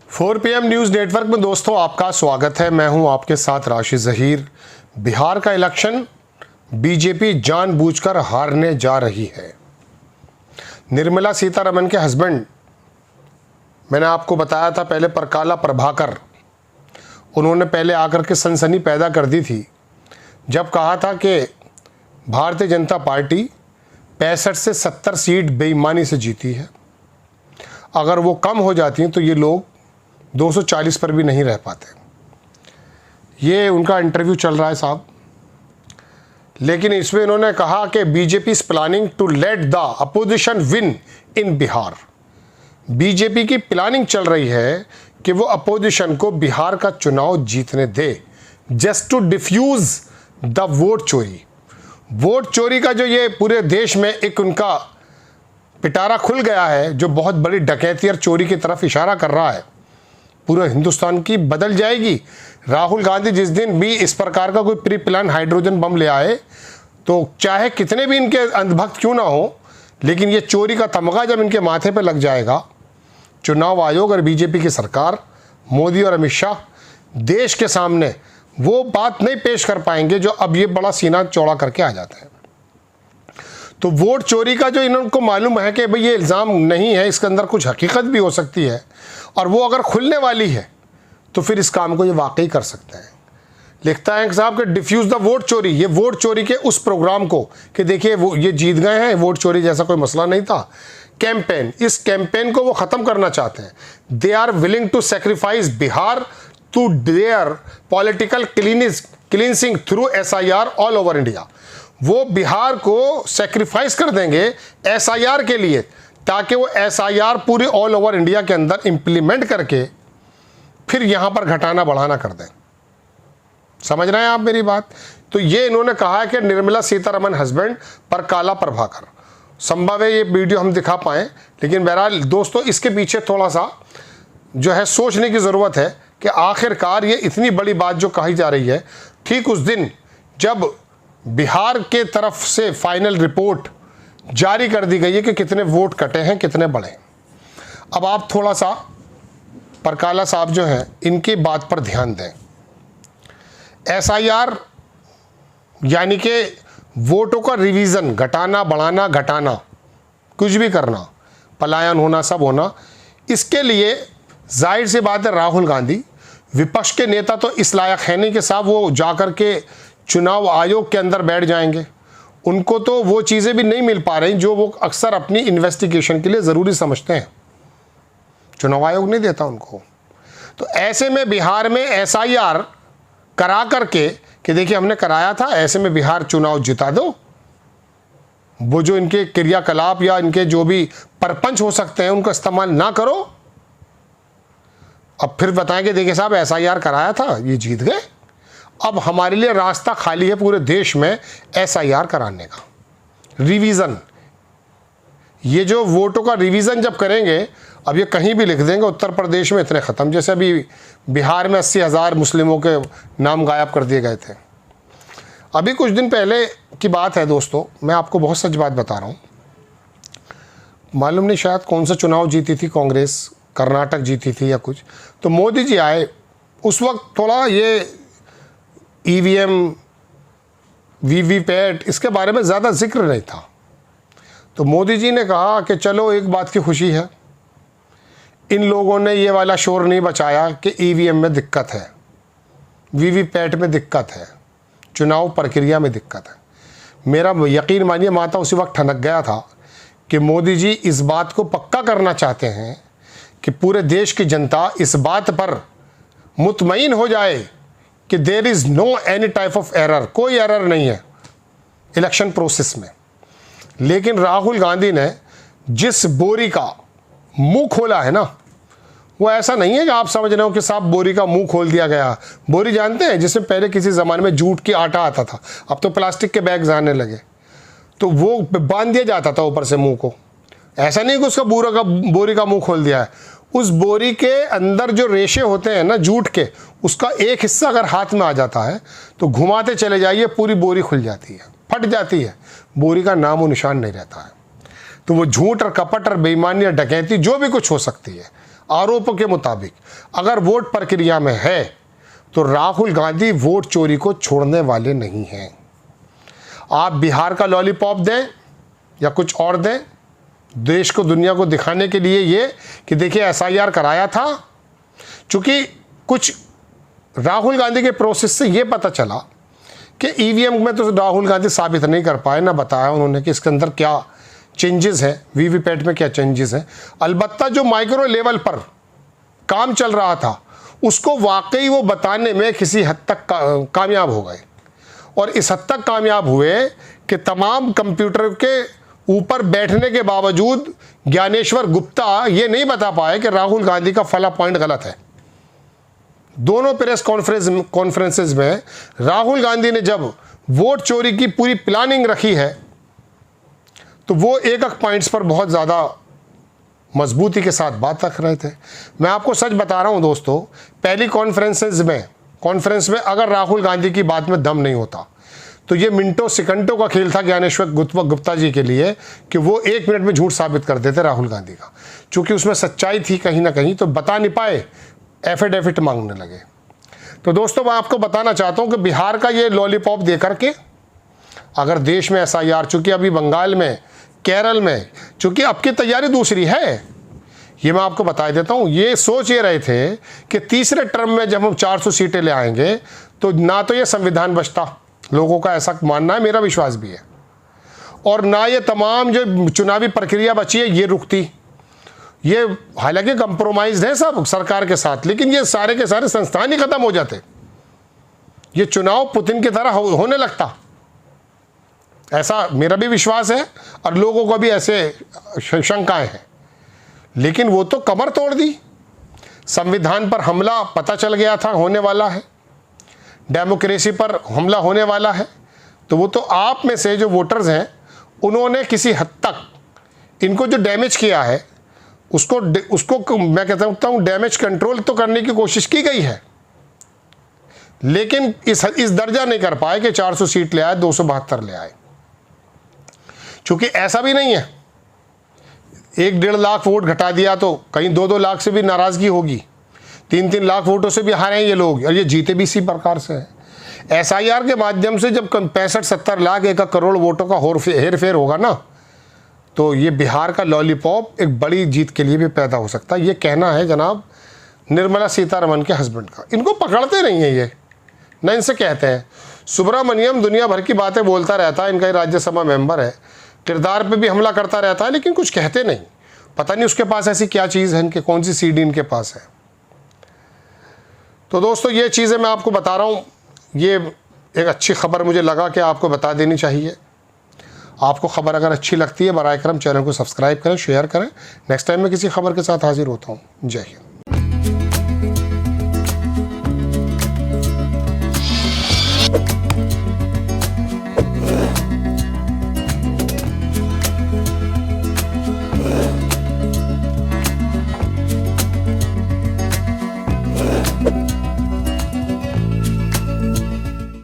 4 PM news network में दोस्तों आपका स्वागत है। मैं हूं आपके साथ राशिद ज़हीर। बिहार का इलेक्शन बीजेपी जानबूझकर हारने जा रही है। निर्मला सीतारमण के हस्बैंड, मैंने आपको बताया था पहले, परकाला प्रभाकर, उन्होंने पहले आकर के सनसनी पैदा कर दी थी जब कहा था कि भारतीय जनता पार्टी 65 से 70 सीट बेईमानी से जीती है। अगर वो कम हो जाती हैं तो ये लोग 240 पर भी नहीं रह पाते। ये उनका इंटरव्यू चल रहा है साहब। लेकिन इसमें इन्होंने कहा कि BJP is planning to let the opposition win in Bihar. BJP की प्लानिंग चल रही है कि वो अपोजिशन को बिहार का चुनाव जीतने दे, just to defuse the vote chori. Vote चोरी का जो ये पूरे देश में एक उनका पिटारा खुल गया है, जो बहुत बड़ी डकैती और चोरी की तरफ इशारा कर रहा है, पूरे हिंदुस्तान की बदल जाएगी। राहुल गांधी जिस दिन भी इस प्रकार का कोई प्री प्लान हाइड्रोजन बम ले आए, तो चाहे कितने भी इनके अंधभक्त क्यों ना हो, लेकिन ये चोरी का तमगा जब इनके माथे पे लग जाएगा, चुनाव आयोग और बीजेपी की सरकार, मोदी और अमित शाह देश के सामने वो बात नहीं पेश कर पाएंगे जो अब ये बड़ा सीना चौड़ा करके आ जाते हैं। तो वोट चोरी का जो इनको मालूम है कि भाई ये इल्ज़ाम नहीं है, इसके अंदर कुछ हकीकत भी हो सकती है, और वो अगर खुलने वाली है तो फिर इस काम को ये वाकई कर सकते हैं। लिखता है साहब कि डिफ्यूज द वोट चोरी, ये वोट चोरी के उस प्रोग्राम को कि देखिए वो ये जीत गए हैं, वोट चोरी जैसा कोई मसला नहीं था। कैंपेन, इस कैंपेन को वो ख़त्म करना चाहते हैं। They are willing to sacrifice Bihar to their political cleansing through SIR all over India. वो बिहार को सेक्रीफाइस कर देंगे SIR के लिए, ताकि वो SIR पूरे ऑल ओवर इंडिया के अंदर इंप्लीमेंट करके फिर यहाँ पर घटाना बढ़ाना कर दें। समझ रहे हैं आप मेरी बात? तो ये इन्होंने कहा है कि निर्मला सीतारमण हस्बैंड परकाला प्रभाकर। संभव है ये वीडियो हम दिखा पाएँ, लेकिन बहरहाल दोस्तों इसके पीछे थोड़ा सा जो है सोचने की ज़रूरत है कि आखिरकार ये इतनी बड़ी बात जो कही जा रही है, ठीक उस दिन जब बिहार के तरफ से फाइनल रिपोर्ट जारी कर दी गई है कि कितने वोट कटे हैं, कितने बढ़े। अब आप थोड़ा सा परकाला साहब जो हैं इनकी बात पर ध्यान दें। SIR यानी कि वोटों का रिवीजन, घटाना बढ़ाना घटाना, कुछ भी करना, पलायन होना, सब होना, इसके लिए जाहिर सी बात है राहुल गांधी विपक्ष के नेता तो इस लायक है नहीं कि साहब वो जाकर के चुनाव आयोग के अंदर बैठ जाएंगे। उनको तो वो चीज़ें भी नहीं मिल पा रही जो वो अक्सर अपनी इन्वेस्टिगेशन के लिए ज़रूरी समझते हैं। चुनाव आयोग नहीं देता उनको। तो ऐसे में बिहार में SIR करा करके कि देखिए हमने कराया था, ऐसे में बिहार चुनाव जिता दो। वो जो इनके क्रियाकलाप या इनके जो भी परपंच हो सकते हैं उनका इस्तेमाल ना करो। अब फिर बताएंगे देखिए साहब SIR कराया था, ये जीत गए। अब हमारे लिए रास्ता खाली है पूरे देश में SIR कराने का, रिवीजन। ये जो वोटों का रिवीजन जब करेंगे, अब ये कहीं भी लिख देंगे उत्तर प्रदेश में इतने ख़त्म, जैसे अभी बिहार में 80,000 मुस्लिमों के नाम गायब कर दिए गए थे। अभी कुछ दिन पहले की बात है दोस्तों, मैं आपको बहुत सच बात बता रहा हूँ। मालूम नहीं शायद कौन सा चुनाव जीती थी कांग्रेस, कर्नाटक जीती थी या कुछ, तो मोदी जी आए। उस वक्त थोड़ा ये EVM, VVPAT इसके बारे में ज़्यादा जिक्र नहीं था। तो मोदी जी ने कहा कि चलो एक बात की खुशी है, इन लोगों ने ये वाला शोर नहीं बचाया कि EVM में दिक्कत है, VVPAT में दिक्कत है, चुनाव प्रक्रिया में दिक्कत है। मेरा यकीन मानिए माता उसी वक्त ठनक गया था कि मोदी जी इस बात को पक्का करना चाहते हैं कि पूरे देश की जनता इस बात पर मुतमईन हो जाए कि there is no any type of error, कोई एरर नहीं है इलेक्शन प्रोसेस में। लेकिन राहुल गांधी ने जिस बोरी का मुंह खोला है ना, वो ऐसा नहीं है कि आप समझ रहे हो कि साहब बोरी का मुंह खोल दिया गया। बोरी जानते हैं जिसमें पहले किसी ज़माने में जूट की आटा आता था, अब तो प्लास्टिक के बैग्स आने लगे, तो वो बांध दिया जाता था ऊपर से मुंह को। ऐसा नहीं कि उसका बोरी का मुंह खोल दिया है। उस बोरी के अंदर जो रेशे होते हैं ना जूट के, उसका एक हिस्सा अगर हाथ में आ जाता है तो घुमाते चले जाइए, पूरी बोरी खुल जाती है, फट जाती है, बोरी का नामो निशान नहीं रहता है। तो वो झूठ और कपट और बेईमानी और डकैती जो भी कुछ हो सकती है, आरोपों के मुताबिक अगर वोट प्रक्रिया में है तो राहुल गांधी वोट चोरी को छोड़ने वाले नहीं हैं। आप बिहार का लॉलीपॉप दें या कुछ और दें, देश को दुनिया को दिखाने के लिए ये कि देखिए एसआईआर कराया था। चूँकि कुछ राहुल गांधी के प्रोसेस से ये पता चला कि ईवीएम में तो राहुल गांधी साबित नहीं कर पाए, ना बताया उन्होंने कि इसके अंदर क्या चेंजेस हैं, वीवीपैट में क्या चेंजेस हैं। अलबत्ता जो माइक्रो लेवल पर काम चल रहा था उसको वाकई वो बताने में किसी हद तक कामयाब हो गए, और इस हद तक कामयाब हुए कि तमाम कंप्यूटर के ऊपर बैठने के बावजूद ज्ञानेश्वर गुप्ता ये नहीं बता पाए कि राहुल गांधी का फला पॉइंट गलत है। दोनों प्रेस कॉन्फ्रेंसेस में राहुल गांधी ने जब वोट चोरी की पूरी प्लानिंग रखी है तो वो एक पॉइंट्स पर बहुत ज़्यादा मजबूती के साथ बात रख रहे थे। मैं आपको सच बता रहा हूं दोस्तों, पहली कॉन्फ्रेंस में अगर राहुल गांधी की बात में दम नहीं होता तो ये मिनटों सेकंडों का खेल था ज्ञानेश्वर गुप्ता जी के लिए कि वो 1 मिनट में झूठ साबित कर देते राहुल गांधी का। चूँकि उसमें सच्चाई थी कहीं ना कहीं तो बता नहीं पाए, एफिडेविट मांगने लगे। तो दोस्तों मैं आपको बताना चाहता हूँ कि बिहार का ये लॉलीपॉप दे करके अगर देश में एसआईआर, चूँकि अभी बंगाल में, केरल में, चूँकि अब की तैयारी दूसरी है, ये मैं आपको बता देता हूँ। ये सोच ये रहे थे कि तीसरे टर्म में जब हम 400 सीटें ले आएंगे तो ना तो ये संविधान बचता, लोगों का ऐसा मानना है, मेरा विश्वास भी है, और ना ये तमाम जो चुनावी प्रक्रिया बची है ये रुकती। ये हालांकि कंप्रोमाइज है सब सरकार के साथ, लेकिन ये सारे के सारे संस्थान ही खत्म हो जाते, ये चुनाव पुतिन की तरह होने लगता, ऐसा मेरा भी विश्वास है और लोगों को भी ऐसे शंकाएं हैं। लेकिन वो तो कमर तोड़ दी, संविधान पर हमला पता चल गया था होने वाला है, डेमोक्रेसी पर हमला होने वाला है, तो वो तो आप में से जो वोटर्स हैं उन्होंने किसी हद तक इनको जो डैमेज किया है उसको मैं कहता हूँ डैमेज कंट्रोल तो करने की कोशिश की गई है, लेकिन इस दर्जा नहीं कर पाए कि 400 सीट ले आए, 272 ले आए। क्योंकि ऐसा भी नहीं है 1-1.5 लाख वोट घटा दिया तो कहीं 2-2 लाख से भी नाराज़गी होगी, 3-3 लाख वोटों से भी हारे हैं ये लोग, और ये जीते भी इसी प्रकार से है। एसआईआर के माध्यम से जब 65-70 लाख 1 करोड़ वोटों का हेर फेर होगा ना, तो ये बिहार का लॉलीपॉप एक बड़ी जीत के लिए भी पैदा हो सकता है। ये कहना है जनाब निर्मला सीतारमण के हस्बैंड का, इनको पकड़ते नहीं है ये, ना इनसे कहते हैं। सुब्रमण्यम दुनिया भर की बातें बोलता रहता है, इनका राज्यसभा मेंबर है, किरदार पे भी हमला करता रहता है, लेकिन कुछ कहते नहीं। पता नहीं उसके पास ऐसी क्या चीज़ है, इनके कौन सी सीडी इनके पास है। तो दोस्तों ये चीज़ें मैं आपको बता रहा हूँ, ये एक अच्छी खबर मुझे लगा कि आपको बता देनी चाहिए। आपको खबर अगर अच्छी लगती है बराए करम चैनल को सब्सक्राइब करें, शेयर करें। नेक्स्ट टाइम मैं किसी खबर के साथ हाजिर होता हूँ। जय हिंद।